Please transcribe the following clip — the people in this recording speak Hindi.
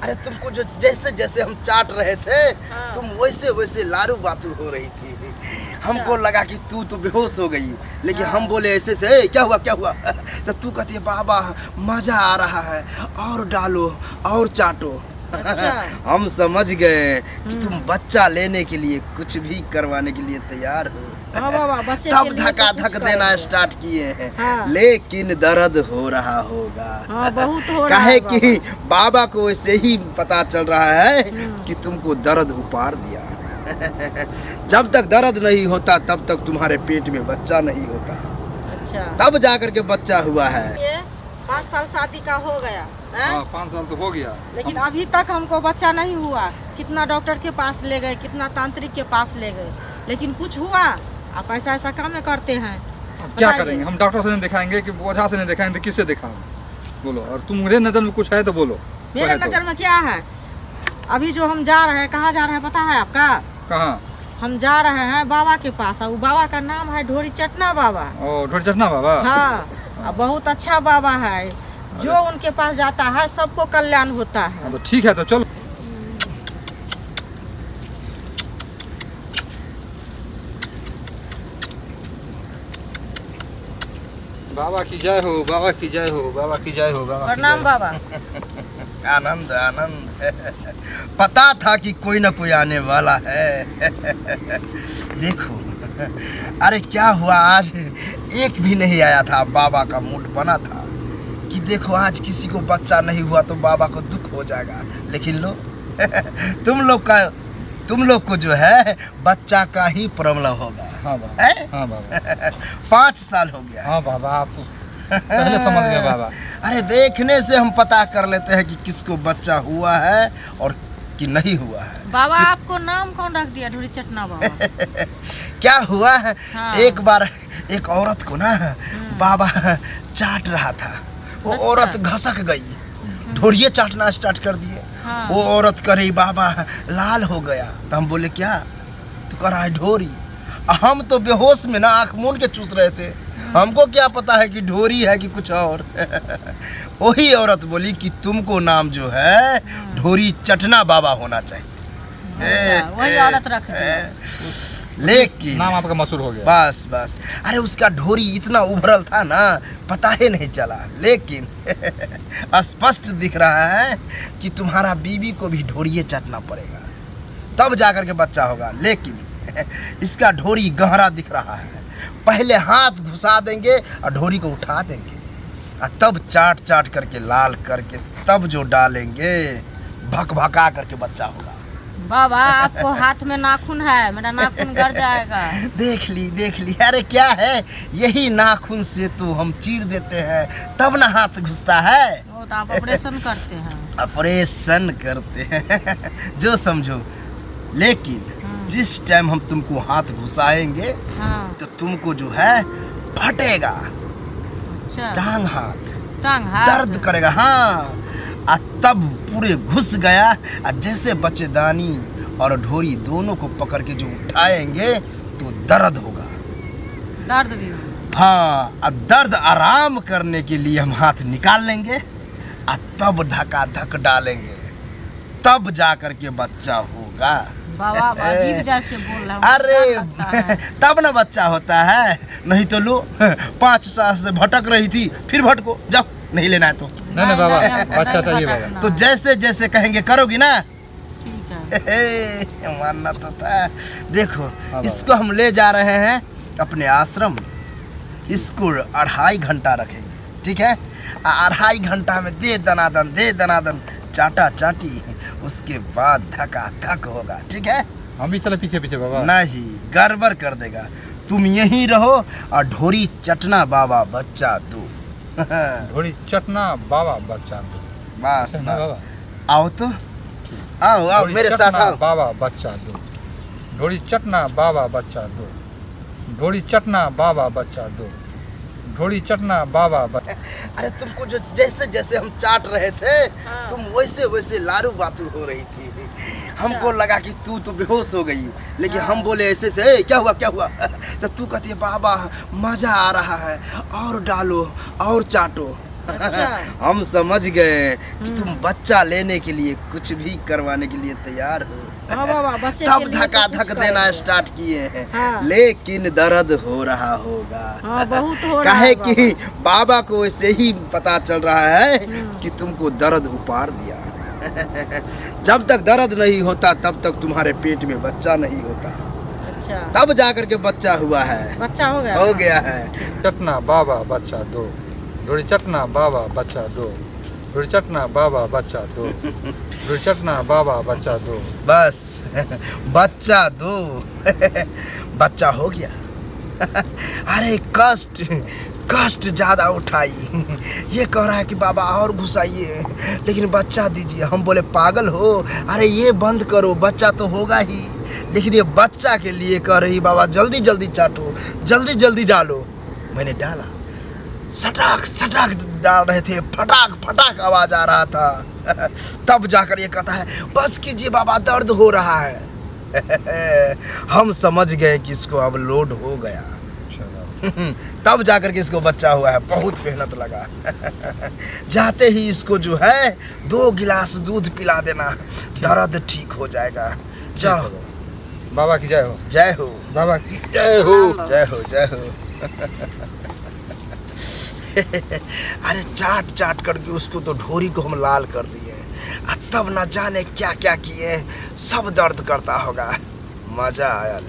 अरे तुमको जो जैसे जैसे हम चाट रहे थे तुम वैसे वैसे लारू बातू हो रही थी। हमको लगा कि तू तो बेहोश हो गई, लेकिन हम बोले ऐसे से क्या हुआ क्या हुआ तो तू कहती है बाबा मजा आ रहा है और डालो और चाटो। अच्छा। हम समझ गए कि तुम बच्चा लेने के लिए कुछ भी करवाने के लिए तैयार हो। हाँ बाबा, बच्चे तब के लिए धक्का तो धक कुछ देना करेंगे। स्टार्ट किए हैं। हाँ। लेकिन दर्द हो रहा होगा। हाँ, बहुत हो रहा काहे है कि बाबा को ऐसे ही पता चल रहा है कि तुमको दर्द उपहार दिया। जब तक दर्द नहीं होता तब तक तुम्हारे पेट में बच्चा नहीं होता, अच्छा। तब जाकर के बच्चा हुआ है। ये 5 साल शादी का हो गया है? हाँ 5 साल तो हो गया, लेकिन अभी तक हमको बच्चा नहीं हुआ। कितना डॉक्टर के पास ले गए, कितना तांत्रिक के पास ले गए, लेकिन कुछ हुआ। आप ऐसा ऐसा काम करते हैं, अब क्या करेंगे? हम डॉक्टर से नहीं दिखाएंगे कि ओझा से नहीं दिखाएंगे तो किससे दिखाएं? बोलो। और तुम्हारे नजर में कुछ है तो बोलो। मेरे नजर में क्या है? अभी जो हम जा रहे हैं, कहाँ जा रहे हैं पता है आपका? कहाँ? हम जा रहे हैं बाबा के पास। वो बाबा का नाम है ढोरी चटना बाबा। ओ ढोरी चटना बाबा। हाँ, बहुत अच्छा बाबा है। जो उनके पास जाता है सबको कल्याण होता है। तो ठीक है, तो चलो। बाबा की जय हो, बाबा की जय हो, बाबा की जय हो, बाबा की प्रणाम जय बाबा। आनंद आनंद। पता था कि कोई ना कोई आने वाला है। देखो अरे क्या हुआ, आज एक भी नहीं आया था। बाबा का मूड बना था कि देखो आज किसी को बच्चा नहीं हुआ तो बाबा को दुख हो जाएगा, लेकिन लो तुम लोग को जो है बच्चा का ही प्रॉब्लम होगा। हाँ बाबा। है? हाँ बाबा। 5 साल हो गया। हाँ बाबा, आप तो पहले समझ गए बाबा। अरे देखने से हम पता कर लेते हैं कि किसको बच्चा हुआ है और कि नहीं हुआ है। बाबा आपको नाम कौन रख दिया ढोरी चटना बाबा? क्या हुआ है? हाँ। एक बार एक औरत को ना बाबा चाट रहा था, वो अच्छा। औरत घसक गई, ढोरिए चाटना स्टार्ट कर दिए। हाँ। वो औरत कह रही बाबा लाल हो गया, तो हम बोले क्या? तो कह रहा है ढोरी। हम तो बेहोश में ना आंख मूंद के चूस रहे थे, हमको क्या पता है कि ढोरी है कि कुछ और। वही औरत बोली कि तुमको नाम जो है ढोरी चटना बाबा होना चाहिए। अच्छा, वही औरत रख दी। लेकिन नाम आपका मशहूर हो गया। बस बस, अरे उसका ढोरी इतना उभरल था ना पता ही नहीं चला, लेकिन स्पष्ट दिख रहा है कि तुम्हारा बीवी को भी ढोरिए चाटना पड़ेगा तब जाकर के बच्चा होगा। लेकिन इसका ढोरी गहरा दिख रहा है। पहले हाथ घुसा देंगे और ढोरी को उठा देंगे और तब चाट चाट करके लाल करके तब जो डालेंगे भक भका करके बच्चा होगा। बाबा आपको हाथ में नाखून है, मेरा नाखून गड़ जाएगा। देख ली। अरे क्या है, यही नाखून से तो हम चीर देते हैं तब ना हाथ घुसता है। वो तो आप ऑपरेशन करते हैं। ऑपरेशन करते हैं जो समझो। लेकिन जिस टाइम हम तुमको हाथ घुसाएंगे हाँ। तो तुमको जो है फटेगा अच्छा, टांग हाथ, टांग हाथ। दर्द करेगा। हाँ, और तब पूरे घुस गया और जैसे बच्चेदानी और ढोरी दोनों को पकड़ के जो उठाएंगे तो दर्द होगा। दर्द भी होगा। हाँ, और दर्द आराम करने के लिए हम हाथ निकाल लेंगे और तब धक्का धक डालेंगे, तब जाकर के बच्चा होगा। बाबा आप अजीब जैसे बोल रहे हैं। अरे तब ना बच्चा होता है, नहीं तो लो 5 साल से भटक रही थी फिर भटको जाओ, नहीं लेना है तो। नहीं बाबा, बच्चा चाहिए बाबा। तो जैसे जैसे कहेंगे करोगी ना। ठीक है। मानना तो था। देखो हाँ इसको हम ले जा रहे हैं अपने आश्रम, इसको 2.5 घंटा रखेंगे, ठीक है? 2.5 घंटा में दे दनादन चाटा चाटी, उसके बाद धक्का धक होगा, ठीक है? हम भी चले पीछे पीछे बाबा। नहीं, गड़बड़ कर देगा। तुम यहीं रहो और ढोरी चटना बाबा बच्चा दो। ढोरी चटना बाबा बच्चा दो। बस है ना बस, बाबा? आओ तो, आओ ढोरी मेरे साथ चटना आओ। बाबा बच्चा दो। ढोरी चटना बाबा बच्चा दो। ढोरी चटना बाबा बच्चा दो। ढोरी चटना बाबा बच्चा। अरे तुमको जो जैसे जैसे हम चाट रहे थे हाँ। तुम वैसे वैसे लारू बातू हो रही थी। हमको लगा कि तू तो बेहोश हो गई, लेकिन हम बोले ऐसे से क्या हुआ तो तू कहती है बाबा मजा आ रहा है और डालो और चाटो। अच्छा। हम समझ गए कि तुम बच्चा लेने के लिए कुछ भी करवाने के लिए तैयार हो। हाँ बाबा, बच्चे तब के लिए धक्का तो धक कुछ देना करेंगे। स्टार्ट किए हैं। हाँ। लेकिन दर्द हो रहा होगा। हाँ, बहुत हो रहा काहे है कि बाबा को ऐसे ही पता चल रहा है हम्म। कि तुमको दर्द उपाड़ दिया। जब तक दर्द नहीं होता तब तक तुम्हारे पेट में बच्चा नहीं होता, अच्छा, तब जाकर के बच्चा हुआ है, बच्चा हो गया। हो गया है। चटना बाबा बच्चा दो, ढोड़ी चटना बाबा बच्चा दो, ढोड़ी चटना बाबा बच्चा दो, ढोड़ी चटना बाबा बच्चा दो। बस बच्चा दो। बच्चा हो गया। अरे कष्ट कष्ट ज्यादा उठाई। ये कह रहा है कि बाबा और घुसाइए, लेकिन बच्चा दीजिए। हम बोले पागल हो, अरे ये बंद करो, बच्चा तो होगा ही। लेकिन ये बच्चा के लिए कह रही बाबा जल्दी जल्दी चाटो, जल्दी जल्दी डालो। मैंने डाला, सटाक सटाक डाल रहे थे, फटाक फटाक आवाज आ रहा था। तब जाकर ये कहता है बस कीजिए बाबा, दर्द हो रहा है। हम समझ गए कि इसको अब लोड हो गया। तब जाकर के इसको बच्चा हुआ है। बहुत मेहनत लगा। जाते ही इसको जो है 2 गिलास दूध पिला देना, दर्द ठीक हो जाएगा। जाओ। बाबा की जय हो, जय हो, बाबा की जय हो। जय हो, जय हो। अरे चाट चाट करके उसको तो ढोरी को हम लाल कर दिए, तब न जाने क्या क्या किए। सब दर्द करता होगा। मजा आया।